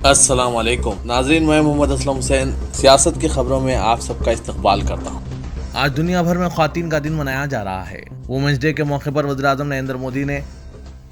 अस्सलाम वालेकुम नाजरीन, मैं मोहम्मद असलम हुसैन सियासत की खबरों में आप सबका इस्तकबाल करता हूँ। आज दुनिया भर में ख्वातीन का दिन मनाया जा रहा है। वुमेंस डे के मौके पर वज़ीर-ए-आज़म नरेंद्र मोदी ने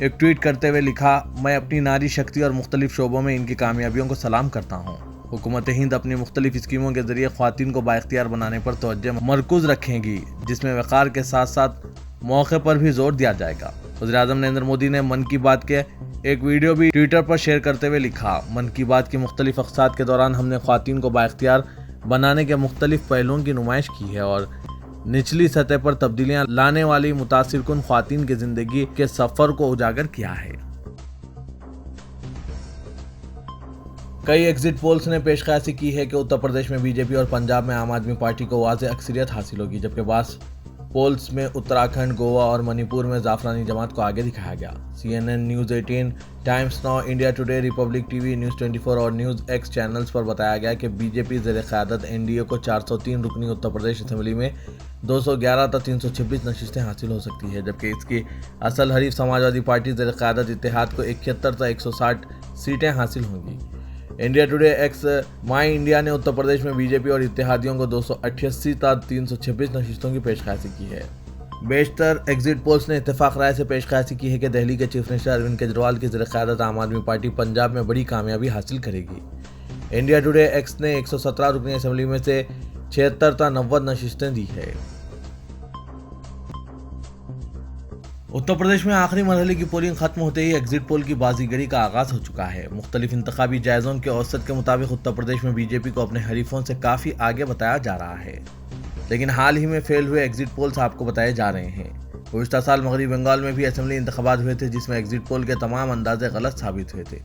एक ट्वीट करते हुए लिखा, मैं अपनी नारी शक्ति और मुख्तलिफ शोबों में इनकी कामयाबियों को सलाम करता हूँ। हुकूमत हिंद अपनी मुख्तलिफ स्कीमों के जरिए ख्वातीन को बाइख्तियार बनाने पर तवज्जो मरकूज रखेंगी, जिसमें वक़ार के साथ साथ मौके पर भी जोर दिया जाएगा। वज़ीर-ए-आज़म नरेंद्र मोदी ने मन की बात के एक वीडियो भी ट्विटर पर शेयर करते हुए लिखा, मन की बात की मुख्तलिफ अक़साद के दौरान हमने ख्वातीन को बाइख्तियार बनाने के मुख्तलिफ पहलुओं की नुमाइश की है और निचली सतह पर तब्दीलियां लाने वाली मुतासिरकुन ख्वातीन की जिंदगी के सफर को उजागर किया है। कई एग्जिट पोल्स ने पेशकशी की है कि उत्तर प्रदेश में बीजेपी और पंजाब में आम आदमी पार्टी को वाज़ेह अक्सरियत हासिल होगी, जबकि बाद पोल्स में उत्तराखंड, गोवा और मणिपुर में जाफरानी जमात को आगे दिखाया गया। CNN, news 18, times now, India today, Republic TV, news 24 और न्यूज़ एक्स चैनल्स पर बताया गया कि बीजेपी ज़ेर क़यादत NDA को 403 रुकनी उत्तर प्रदेश असेंबली में 211 तक 326 नशिस्तें हासिल हो सकती है, जबकि इसकी असल हरीफ समाजवादी पार्टी ज़ेर क़यादत इत्तेहाद को 71 तक 160 सीटें हासिल होंगी। इंडिया टुडे एक्स माई इंडिया ने उत्तर प्रदेश में बीजेपी और इत्तेहादियों को 288 तक 326 नशिस्तों की पेशकशी की है। बेशतर एग्जिट पोल्स ने इत्तेफाक राय से पेशकशी की है कि दिल्ली के चीफ मिनिस्टर अरविंद केजरीवाल की ज़ेर-ए-क़यादत आम आदमी पार्टी पंजाब में बड़ी कामयाबी हासिल करेगी। इंडिया टुडे एक्स ने 117 रुकनी असेंबली में से 76 तक 90 नशिस्तें दी है। उत्तर प्रदेश में आखिरी मरहले की पोलिंग खत्म होते ही एग्जिट पोल की बाजीगरी का आगाज हो चुका है। मुख्तलिफ इंतखाबी जायज़ों के औसत के मुताबिक उत्तर प्रदेश में बीजेपी को अपने हरीफों से काफ़ी आगे बताया जा रहा है, लेकिन हाल ही में फेल हुए एग्जिट पोल्स आपको बताए जा रहे हैं। गुज़िश्ता साल मगरबी बंगाल में भी असेंबली इंतखाबात हुए थे, जिसमें एग्जिट पोल के तमाम अंदाजे गलत साबित हुए थे।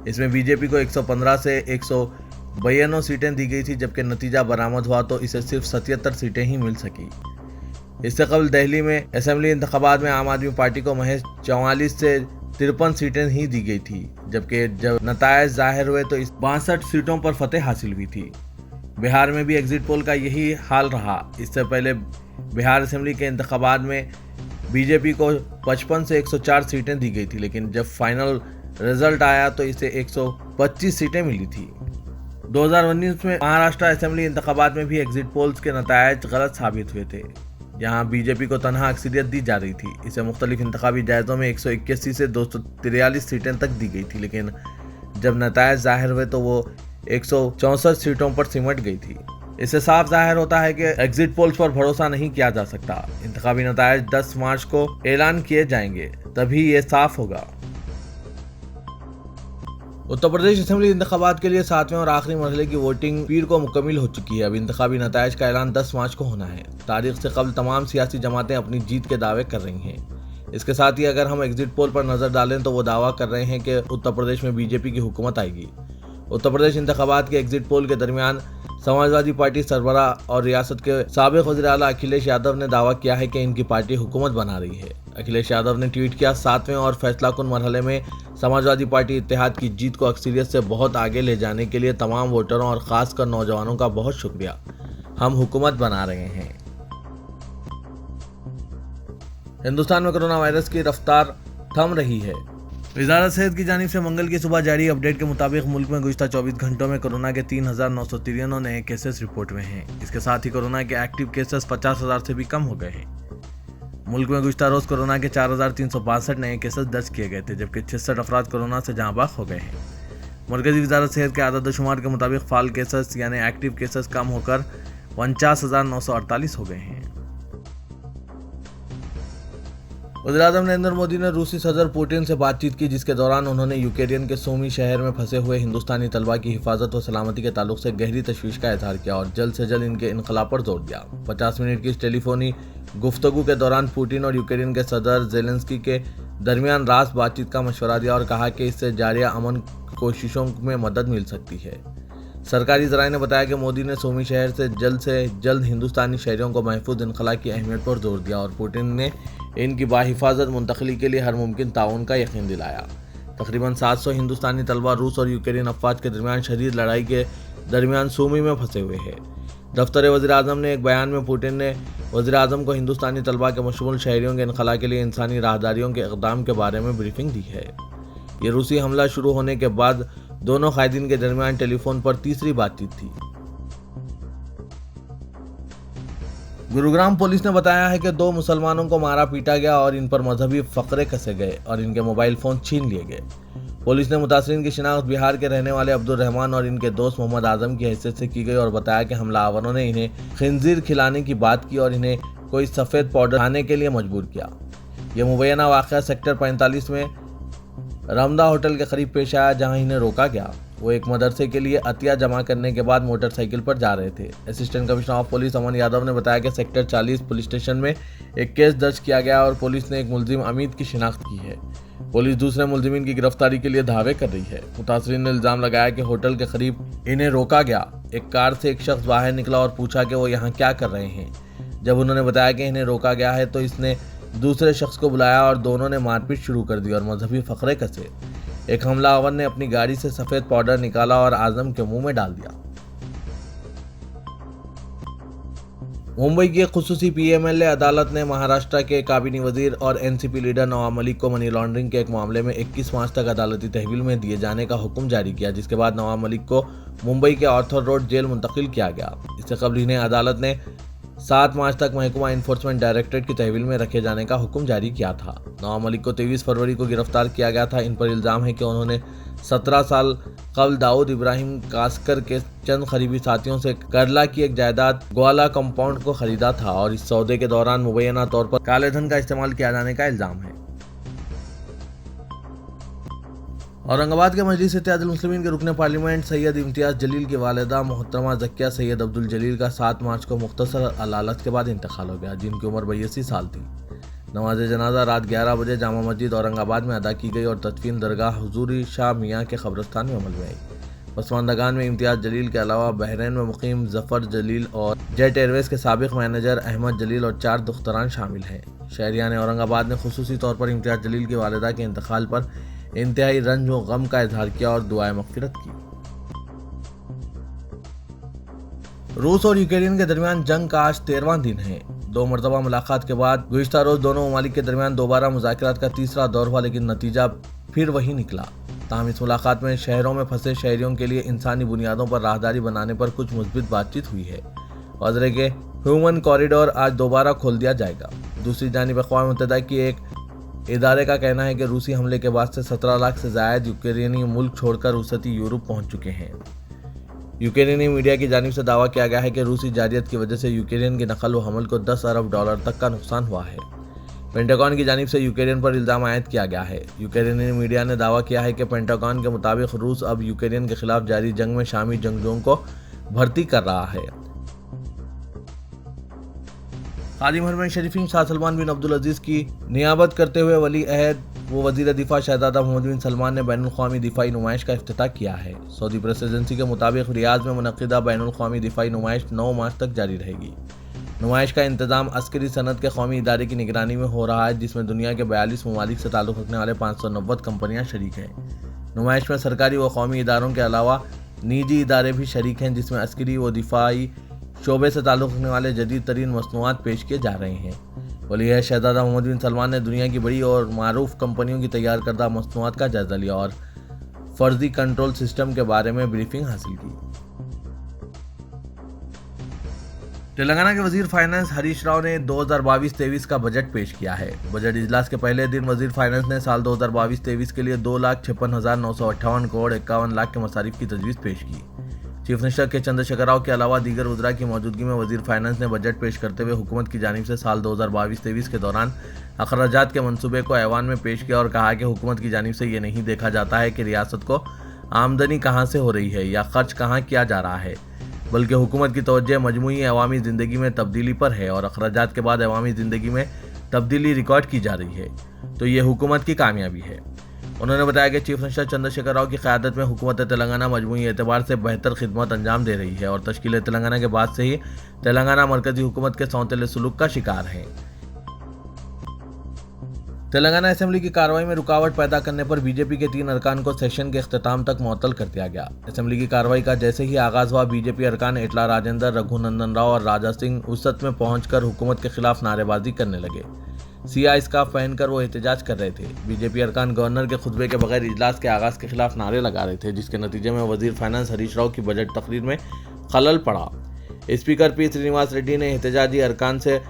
इसमें बीजेपी को 115 से 192 सीटें दी गई थी, जबकि नतीजा बरामद हुआ तो इसे सिर्फ 77 सीटें ही मिल सकी। इससे कबल दिल्ली में असेंबली इंतखाबात में आम आदमी पार्टी को महज 44 से 53 सीटें ही दी गई थी, जबकि जब नतायज जाहिर हुए तो इस 62 सीटों पर फतेह हासिल हुई थी। बिहार में भी एग्जिट पोल का यही हाल रहा। इससे पहले बिहार असेंबली के इंतखाबात में बीजेपी को 55 से 104 सीटें दी गई थी, लेकिन जब फाइनल रिजल्ट आया तो इसे 125 सीटें मिली थी। 2019 में महाराष्ट्र असेंबली इंतखाबात में भी एग्जिट पोल्स के नतायज गलत साबित हुए थे, जहां बीजेपी को तनहा अक्सरियत दी जा रही थी। इसे मुख्तलिफ इंतखाबी जायज़ों में 181 से 243 सीटें तक दी गई थी, लेकिन जब नतायज जाहिर हुए तो वो 164 सीटों पर सिमट गई थी। इससे साफ जाहिर होता है कि एग्जिट पोल्स पर भरोसा नहीं किया जा सकता। इंतखाबी नतायज 10 मार्च को ऐलान किए जाएंगे, तभी ये साफ होगा। उत्तर प्रदेश असेंबली इंतखाबात के लिए 7वें और आखिरी मरहले की वोटिंग पीर को मुकम्मिल हो चुकी है। अब इंतखाबी नतायज का ऐलान 10 मार्च को होना है। तारीख से कबल तमाम सियासी जमातें अपनी जीत के दावे कर रही हैं। इसके साथ ही अगर हम एग्जिट पोल पर नजर डालें तो वो दावा कर रहे हैं कि उत्तर प्रदेश में बीजेपी की हुकूमत आएगी। उत्तर प्रदेश इंतखाबात के एग्जिट पोल के दरमियान समाजवादी पार्टी सरबराह और रियासत के साबिक वज़ीर आला अखिलेश यादव ने दावा किया है कि इनकी पार्टी हुकूमत बना रही है। अखिलेश यादव ने ट्वीट किया, 7वें और फैसलाकुन मरहले में समाजवादी पार्टी इत्तेहाद की जीत को अक्सरियत से बहुत आगे ले जाने के लिए तमाम वोटरों और खासकर नौजवानों का बहुत शुक्रिया। हम हुकूमत बना रहे हैं। हिंदुस्तान में कोरोना वायरस की रफ्तार थम रही है। वज़ारत सेहत की जानिब से मंगल की सुबह जारी अपडेट के मुताबिक मुल्क में गुज़िश्ता 24 घंटों में कोरोना के 3,993 नए केसेस रिपोर्ट में हैं। इसके साथ ही कोरोना के एक्टिव केसेस 50,000 से भी कम हो गए हैं। मुल्क में गुज़िश्ता रोज़ कोरोना के 4,362 नए केसेस दर्ज किए गए थे, जबकि 66 अफराद कोरोना से जहाँ बाग हो गए हैं। मरकज़ी वज़ारत सेहत के आदद शुमार के मुताबिक फाल केसेस यानी एक्टिव केसेस कम होकर 49,948 हो गए हैं। वज़ीर-ए-आज़म नरेंद्र मोदी ने रूसी सदर पुतिन से बातचीत की, जिसके दौरान उन्होंने यूक्रेन के सूमी शहर में फंसे हुए हिंदुस्तानी तलबा की हिफाजत व सलामती के ताल्लुक से गहरी तशवीश का इजहार किया और जल्द से जल्द इनके इनकलाब पर जोर दिया। 50 मिनट की इस टेलीफोनी गुफ्तगू के दौरान पुतिन और यूक्रेन के सदर ज़ेलेंस्की के दरमियान रास्त बातचीत का मशवरा दिया और कहा कि इससे जारिया अमन कोशिशों में मदद मिल सकती है। सरकारी ज़राए ने बताया कि मोदी ने सूमी शहर से जल्द हिंदुस्तानी शहरियों को महफूज इनखला की अहमियत पर जोर दिया और पुतिन ने इनकी बाहिफाजत मुंतकली के लिए हर मुमकिन ताउन का यकीन दिलाया। तकरीबन 700 हिंदुस्तानी तलबा रूस और यूक्रेन अफवाज के दरमियान शदीद लड़ाई के दरमियान सूमी में फंसे हुए हैं। दफ्तर वज़ीर-ए-आज़म ने एक बयान में पुतिन ने वज़ीर-ए-आज़म को हिंदुस्तानी तलबा के मशमूल शहरियों के इनखला के लिए इंसानी राहदारियों के इक़दाम के बारे में ब्रीफिंग दी है। ये रूसी हमला शुरू होने के बाद दोनों कायदीन के दरमियान टेलीफोन पर तीसरी बातचीत थी। गुरुग्राम पुलिस ने बताया है कि 2 मुसलमानों को मारा पीटा गया और इन पर मजहबी फकरे कसे गए और इनके मोबाइल फोन छीन लिए गए। पुलिस ने मुतासरीन की शिनाख्त बिहार के रहने वाले अब्दुल रहमान और इनके दोस्त मोहम्मद आजम की हैसियत से की गई और बताया कि हमलावरों ने इन्हें खिंजीर खिलाने की बात की और इन्हें कोई सफ़ेद पाउडर खाने के लिए मजबूर किया। यह मुबैना वाक़या सेक्टर 45 में रमदा होटल के करीब पेश आया, जहां इन्हें रोका गया। वो एक मदरसे के लिए अतिया जमा करने के बाद मोटरसाइकिल पर जा रहे थे। असिस्टेंट कमिश्नर ऑफ पुलिस अमन यादव ने बताया कि सेक्टर 40 पुलिस स्टेशन में एक केस दर्ज किया गया और पुलिस ने एक मुलजिम अमित की शिनाख्त की है। पुलिस दूसरे मुलजिमीन की गिरफ्तारी के लिए धावे कर रही है। मुतासरीन ने इल्जाम लगाया कि होटल के करीब इन्हें रोका गया। एक कार से एक शख्स बाहर निकला और पूछा कि वो यहाँ क्या कर रहे हैं। जब उन्होंने बताया कि इन्हें रोका गया है तो इसने दूसरे शख्स को बुलाया और दोनों ने मारपीट शुरू कर दी और मजहबी फकरे कसे। एक हमलावर ने अपनी गाड़ी से सफेद पाउडर निकाला और आजम के मुंह में डाल दिया। मुंबई की खुसूसी पीएमएलए अदालत ने महाराष्ट्र के काबीनी वजीर और एनसीपी लीडर नवाब मलिक को मनी लॉन्ड्रिंग के एक मामले में 21 मार्च तक अदालती तहवील में दिए जाने का हुक्म जारी किया, जिसके बाद नवाब मलिक को मुंबई के आर्थर रोड जेल मुंतकिल किया गया। इससे कबल इन्हें अदालत ने 7 मार्च तक महकमा इन्फोर्समेंट डायरेक्टरेट की तहवील में रखे जाने का हुक्म जारी किया था। नवाब मलिक को 23 फरवरी को गिरफ्तार किया गया था। इन पर इल्जाम है कि उन्होंने 17 साल कबल दाऊद इब्राहिम कास्कर के चंद करीबी साथियों से करला की एक जायदाद ग्वाला कंपाउंड को खरीदा था और इस सौदे के दौरान मुबैना तौर पर काले धन का इस्तेमाल किया जाने का इल्जाम है। औरंगाबाद के मजलिस इत्तेहादुल मुस्लिमीन के रुकने पार्लियामेंट सैयद इम्तियाज जलील की वालिदा मोहतरमा ज़किया सैयद अब्दुल जलील का 7 मार्च को मुख्तसर अलालत के बाद इंतकाल हो गया, जिनकी उम्र 82 साल थी। नमाज जनाजा रात 11 बजे जामा मस्जिद औरंगाबाद में अदा की गई और तदफीन दरगाह हुजूरी शाह मियाँ के कब्रस्तान में अमल में आई। पसमानदगान में इम्तियाज जलील के अलावा बहरीन में मुकीम जफ़र जलील और जेट एयरवेज के साबिक मैनेजर अहमद जलील और 4 दुख्तरान शामिल हैं। शहरियान औरंगाबाद ने खुसूसी तौर पर इम्तियाज जलील की वालिदा के इंतकाल पर इंतहाई रंज व गम का इजहार किया और दुआए मग़फ़िरत की। रूस और यूक्रेन के दरमियान जंग का आज 13वां दिन है। 2 मरतबा मुलाकात के बाद गुज़िश्ता रोज दोनों ममालिक के दरमियान दोबारा मुज़ाकरात का तीसरा दौर हुआ, लेकिन नतीजा फिर वही निकला। ताहम इस मुलाकात में शहरों में फंसे शहरियों के लिए इंसानी बुनियादों पर राहदारी बनाने पर कुछ मुस्बित बातचीत हुई है। वज़रे के ह्यूमन कॉरिडोर आज दोबारा खोल दिया जाएगा। दूसरी जानिब अक़वाम मुत्तहिदा की एक इदारे का कहना है कि रूसी हमले के बाद से 17 लाख से ज़ायद यूक्रेनी मुल्क छोड़कर वसती यूरोप पहुंच चुके हैं। यूक्रेनी मीडिया की जानिब से दावा किया गया है कि रूसी जारियत की वजह से यूक्रेन की नकल व हमल को $10 अरब तक का नुकसान हुआ है। पेंटागन की जानिब से यूक्रेन पर इल्ज़ाम आयद किया गया है। यूक्रेनी मीडिया ने दावा किया है कि पेंटागन के मुताबिक रूस अब यूक्रेन के खिलाफ जारी जंग में शामिल जंगजुओं को भर्ती कर रहा है। खादिम हरमैन शरीफीन शाह सलमान बिन अब्दुल अजीज की नियाबत करते हुए वली अहद व वजीर दिफा शहजादा मोहम्मद बिन सलमान ने बैनुल-अक़वामी दिफाई नुमाइश का इफ्तिताह किया है। सऊदी प्रेस एजेंसी के मुताबिक रियाद में मुनक़िदा बैनुल-अक़वामी दिफाई नुमाइश 9 मार्च तक जारी रहेगी। नुमाइश का इंतजाम अस्करी सनत के कौमी इदारे की निगरानी में हो रहा है, जिसमें दुनिया के 42 ममालिक से ताल्लुक़ रखने वाले 590 कंपनियां शरीक हैं। नुमाइश में सरकारी व कौमी इदारों के अलावा निजी इदारे भी शरीक हैं, जिसमें अस्करी व दिफाई शोबे से ताल्लुक़ रखने वाले जदीद तरीन मसनूआत पेश किए जा रहे हैं। वली अहद शहजादा मोहम्मद बिन सलमान ने दुनिया की बड़ी और मारूफ कंपनियों की तैयार करदा मसनूआत का जायजा लिया और फर्जी कंट्रोल सिस्टम के बारे में ब्रीफिंग हासिल की। तेलंगाना के वजीर फाइनेंस हरीश राव ने 2022-23 का बजट पेश किया है। बजट इजलास के पहले दिन वजीर फाइनेंस ने साल 2022-23 के लिए 2,56,958 करोड़ 51 लाख के मसारिफ की तजवीज़ पेश की। चीफ मिनिस्टर के चंद्रशेखर राव के अलावा दीगर वज़रा की मौजूदगी में वजीर फाइनेंस ने बजट पेश करते हुए हुकूमत की जानिब से साल 2022-23 के दौरान अखराजात के मंसूबे को ऐवान में पेश किया और कहा कि हुकूमत की जानिब से ये नहीं देखा जाता है कि रियासत को आमदनी कहाँ से हो रही है या खर्च कहाँ किया जा रहा है, बल्कि हुकूमत की तवज्जो मजमूई अवामी ज़िंदगी में तब्दीली पर है और अखराजात के बाद अवामी ज़िंदगी में तब्दीली रिकॉर्ड की जा रही है, तो ये हुकूमत की कामयाबी है। उन्होंने बताया कि चीफ मिनिस्टर चंद्रशेखर राव की क़यादत में हुकूमत तेलंगाना मजमूई एतबार से बेहतर खिदमत अंजाम दे रही है और तश्कील तेलंगाना के बाद से ही तेलंगाना मरकजी हुकूमत के सौतेले सुलूक का शिकार है। तेलंगाना असेंबली की कार्रवाई में रुकावट पैदा करने पर बीजेपी के 3 अरकान को सेशन के अख्तिताम तक मुअत्तल कर दिया गया। असेंबली की कार्रवाई का जैसे ही आगाज हुआ, बीजेपी अरकान एटला राजेंद्र, रघुनंदन राव और राजा सिंह वसत में पहुंचकर हुकूमत के खिलाफ नारेबाजी करने लगे। सिया स्कार्फ पहनकर वो एहतजाज कर रहे थे। बीजेपी अरकान गवर्नर के खुतबे के बगैर इजलास के आगाज के खिलाफ नारे लगा रहे थे, जिसके नतीजे में वजीर फाइनेंस हरीश राव की बजट तकरीर में खलल पड़ा। स्पीकर पी श्रीनिवास रेड्डी ने एहतजाजी अरकान से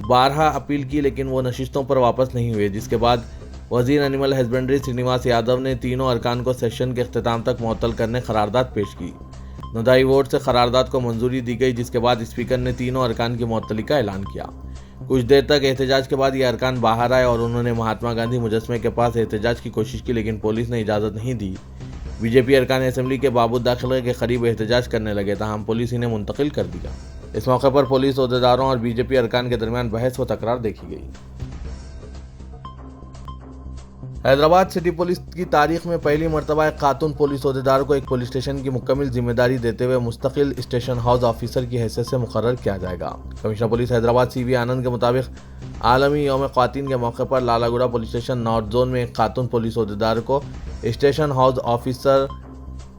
12 अपील की, लेकिन वो नशिस्तों पर वापस नहीं हुए, जिसके बाद वजीर एनिमल हस्बेंड्री श्रीनिवास यादव ने तीनों अरकान को सेशन के अख्तिताम तक मुअत्तल करने करारदाद पेश की। नुदाई वोट से करारदाद को मंजूरी दी गई, जिसके बाद स्पीकर ने तीनों अरकान की मुअत्तली का ऐलान किया। कुछ देर तक एहतजाज के बाद ये अरकान बाहर आए और उन्होंने महात्मा गांधी मुजस्समे के पास एहतजाज की कोशिश की, लेकिन पुलिस ने इजाज़त नहीं दी। बीजेपी अरकान असेंबली के बाबूद दाखिले के करीब एहतजाज करने लगे, तमाम पुलिस इन्हें मुंतकिल कर दिया। इस मौके पर पुलिस ओहदेदारों और बीजेपी अरकान के दरमियान बहस व तकरार देखी गई। हैदराबाद सिटी पुलिस की तारीख में पहली मरतबा एक खातून पुलिस ओहदेदार को एक पुलिस स्टेशन की मुकम्मल जिम्मेदारी देते हुए मुस्तकिल स्टेशन हाउस ऑफिसर की हैसियत से मुकर्रर किया जाएगा। कमिश्नर पुलिस हैदराबाद CV आनंद के मुताबिक आलमी यौम ख्वातीन के मौके पर Lalaguda police station north zone में एक खातून पुलिस ओहदेदार को स्टेशन हाउस ऑफिसर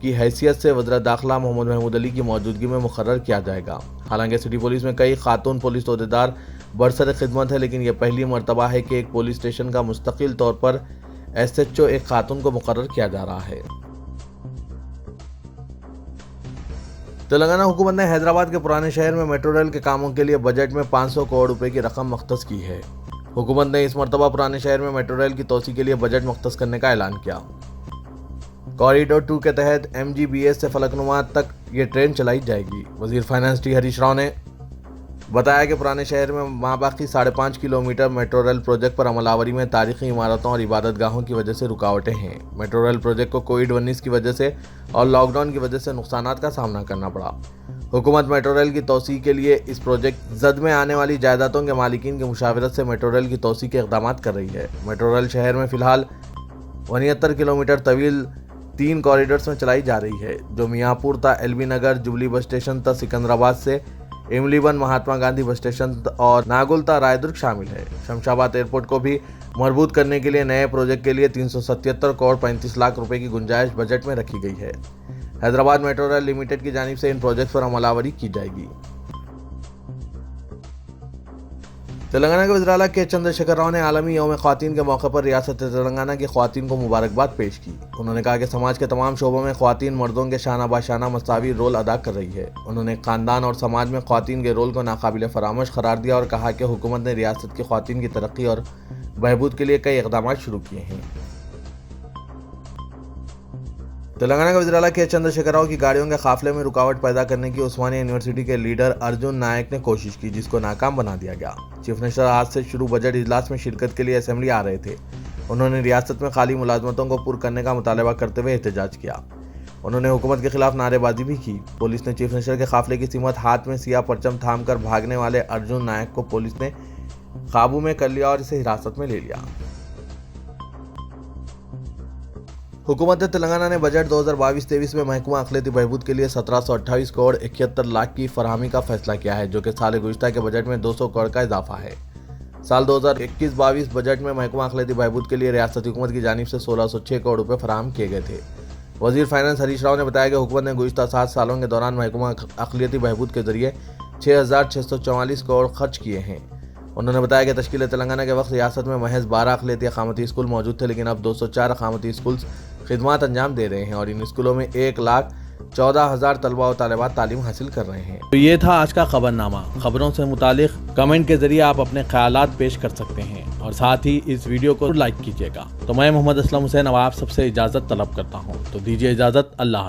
की हैसियत से वज़ीर दाखिला मोहम्मद महमूद अली की मौजूदगी में मुकर्रर किया जाएगा। हालांकि सिटी पुलिस में कई खातून पुलिस ओहदेदार बरसर खिदमत है, लेकिन यह पहली मरतबा है कि एक पुलिस स्टेशन का मुस्तकिल तौर पर SHO एक खातून को मुकर्रर किया जा रहा है। तेलंगाना हुकूमत ने हैदराबाद के पुराने शहर में मेट्रो रेल के कामों के लिए बजट में 500 करोड़ रुपए की रकम मख्तस की है। हुकूमत ने इस मरतबा पुराने शहर में मेट्रो रेल की तोसी के लिए बजट मख्तस करने का ऐलान किया। कॉरिडोर 2 के तहत MGBS से फलकनुमा तक ये ट्रेन चलाई जाएगी। वजीर फाइनेंस टी हरीश राव ने बताया कि पुराने शहर में माबाकी 5.5 किलोमीटर मेट्रो रेल प्रोजेक्ट पर अमलावरी में तारीखी इमारतों और इबादतगाहों की वजह से रुकावटें हैं। मेट्रो रेल प्रोजेक्ट को कोविड-19 की वजह से और लॉकडाउन की वजह से नुकसानात का सामना करना पड़ा। हुकूमत मेट्रो रेल की तोसी के लिए इस प्रोजेक्ट जद में आने वाली जायदादों के मालिकीन की मुशावरत से मेट्रो रेल की तोसी के इक़दाम कर रही है। मेट्रो रेल शहर में फिलहाल 69 किलोमीटर तवील 3 कॉरिडोर्स में चलाई जा रही है, जो मियाँपुर ता LB नगर, जुबली बस स्टेशन ता सिकंदराबाद से इमलीबन महात्मा गांधी बस स्टेशन और नागुल ता रायदुर्ग शामिल है। शमशाबाद एयरपोर्ट को भी मजबूत करने के लिए नए प्रोजेक्ट के लिए 377 करोड़ 35 लाख रुपए की गुंजाइश बजट में रखी गई है। हैदराबाद मेट्रो रेल लिमिटेड की जानिब से इन प्रोजेक्ट पर अमलावरी की जाएगी। तेलंगाना के वज़ीर-ए-आला के चंद्रशेखर राव ने आलमी यौम ख्वातीन के मौके पर रियासत तेलंगाना की ख्वातीन को मुबारकबाद पेश की। उन्होंने कहा कि समाज के तमाम शोबों में ख्वातीन मर्दों के शाना बाशाना मसावी रोल अदा कर रही है। उन्होंने खानदान और समाज में ख्वातीन के रोल को नाकाबिल फरामोश करार दिया और कहा कि हुकूमत ने रियासत की ख्वातीन की तरक्की और बहबूद के लिए कई इक़दाम शुरू किए हैं। तेलंगाना के वज़ीर-ए-आला के चंद्रशेखर राव की गाड़ियों के काफिले में रुकावट पैदा करने की उस्मानिया यूनिवर्सिटी के लीडर अर्जुन नायक ने कोशिश की, जिसको नाकाम बना दिया गया। चीफ मिनिस्टर आज से शुरू बजट इजलास में शिरकत के लिए असेंबली आ रहे थे। उन्होंने रियासत में खाली मुलाजमतों को पुर करने का मुतालबा करते हुए एहतजाज किया। उन्होंने हुकूमत के खिलाफ नारेबाजी भी की। पुलिस ने चीफ मिनिस्टर के काफिले की सिमत हाथ में सियाह परचम थाम कर भागने वाले अर्जुन नायक को पुलिस ने काबू में कर लिया और इसे हिरासत में ले लिया। हुकूमत तेलंगाना ने बजट 2022-23 में महकमा अक़लियती बहबूद के लिए 1728 करोड़ 71 लाख की फरहमी का फैसला किया है, जो कि साल गुज़िश्ता के बजट में 200 करोड़ का इजाफा है। साल 2021-22 बजट में महकमा अक़लियती बहबूद के लिए रियासती हुकूमत की जानिब से 1606 करोड़ रुपये फराहम किए गए थे। वज़ीर फाइनेंस हरीश राव ने बताया कि हुकूमत ने गुज़िश्ता 7 सालों के दौरान महकमा अक़लियती बहबूद के जरिए 6644 करोड़ खर्च किए हैं। उन्होंने बताया कि तश्कील तेलंगाना के वक्त रियासत में महज 12 अक़लियती अक़ामती स्कूल मौजूद थे, लेकिन अब 204 अक़ामती स्कूल खिदमत अंजाम दे रहे हैं और इन स्कूलों में 1,14,000 तलबा और तालिबात तालीम हासिल कर रहे हैं। तो ये था आज का खबरनामा। खबरों से मुतालिक कमेंट के जरिए आप अपने ख्यालात पेश कर सकते हैं और साथ ही इस वीडियो को लाइक कीजिएगा। तो मैं मोहम्मद असलम हुसैन अब आप सबसे इजाज़त तलब करता हूँ। तो दीजिए इजाज़त। अल्लाह।